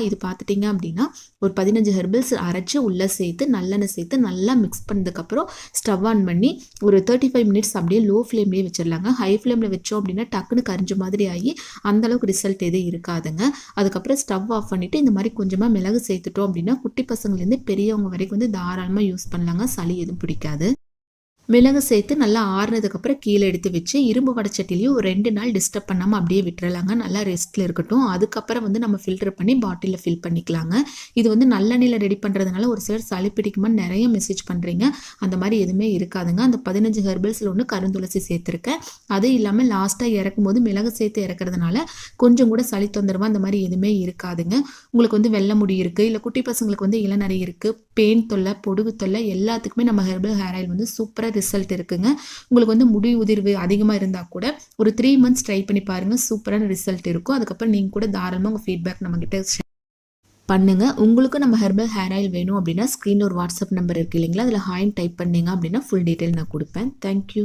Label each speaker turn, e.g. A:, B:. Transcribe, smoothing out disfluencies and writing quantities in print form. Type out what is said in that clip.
A: இது பார்த்துட்டிங்க அப்படின்னா ஒரு 15 ஹெர்பல்ஸ் அரைச்சி உள்ளே சேர்த்து நல்லெண்ணெய் சேர்த்து நல்லா மிக்ஸ் பண்ணதுக்கப்புறம் ஸ்டவ் ஆன் பண்ணி ஒரு 35 மினிட்ஸ் அப்படியே லோ ஃப்ளேம்லேயே வச்சிடலாங்க. ஹை ஃப்ளேமில் வச்சோம் அப்படின்னா டக்குன்னு கரிஞ்ச மாதிரி ஆகி அந்தளவுக்கு ரிசல்ட் எதுவும் இருக்காதுங்க. அதுக்கப்புறம் ஸ்டவ் ஆஃப் பண்ணிவிட்டு இந்த மாதிரி கொஞ்சமாக மிளகு சேர்த்துட்டோம் அப்படின்னா குட்டி பசங்கள்லேருந்து பெரியவங்க வரைக்கும் வந்து தாராளமாக யூஸ் பண்ணலாங்க. சளி எதுவும் பிடிக்காது. மிளகு சேர்த்து நல்லா ஆறுனதுக்கப்புறம் கீழே எடுத்து வச்சு இரும்பு வடச்சட்டிலையும் ஒரு 2 நாள் டிஸ்டர்ப் பண்ணாமல் அப்படியே விட்டுறலாங்க. நல்லா ரெஸ்ட்டில் இருக்கட்டும். அதுக்கப்புறம் வந்து நம்ம ஃபில்டர் பண்ணி பாட்டிலில் ஃபில் பண்ணிக்கலாங்க. இது வந்து நல்லெண்ணெயில் ரெடி பண்ணுறதுனால ஒரு சிலர் சளி பிடிக்குமான்னு நிறைய மெசேஜ் பண்ணுறீங்க. அந்த மாதிரி எதுவுமே இருக்காதுங்க. அந்த 15 ஹெர்பல்ஸில் ஒன்று கருந்துளசி சேர்த்துருக்கேன். அது இல்லாமல் லாஸ்ட்டாக இறக்கும் போது மிளகு சேர்த்து இறக்குறதுனால கொஞ்சம் கூட சளி தொந்தரவு அந்த மாதிரி எதுவுமே இருக்காதுங்க. உங்களுக்கு வந்து வெள்ளை முடி இருக்குது, இல்லை குட்டி பசங்களுக்கு வந்து இளநரை இருக்குது, பெயின் தொல்லை, பொடுகு தொல்லை எல்லாத்துக்குமே நம்ம ஹெர்பல் ஹேர் ஆயில் வந்து சூப்பராக ரிசல்ட் இருக்குங்க. உங்களுக்கு வந்து முடி உதிர்வு அதிகமாக இருந்தால் கூட ஒரு 3 மந்த்ஸ் ட்ரை பண்ணி பாருங்கள். சூப்பரான ரிசல்ட் இருக்கும். அதுக்கப்புறம் நீங்கள் கூட தாராளமாக உங்கள் ஃபீட்பேக் நம்மகிட்ட பண்ணுங்க. உங்களுக்கு நம்ம ஹெர்பல் ஹேர் ஆயில் வேணும் அப்படின்னா ஸ்க்ரீனில் ஒரு வாட்ஸ்அப் நம்பர் இருக்குது இல்லைங்களா, அதில் ஹாய்ன்னு டைப் பண்ணீங்க அப்படின்னா ஃபுல் டீட்டெயில் நான் கொடுப்பேன். தேங்க்யூ.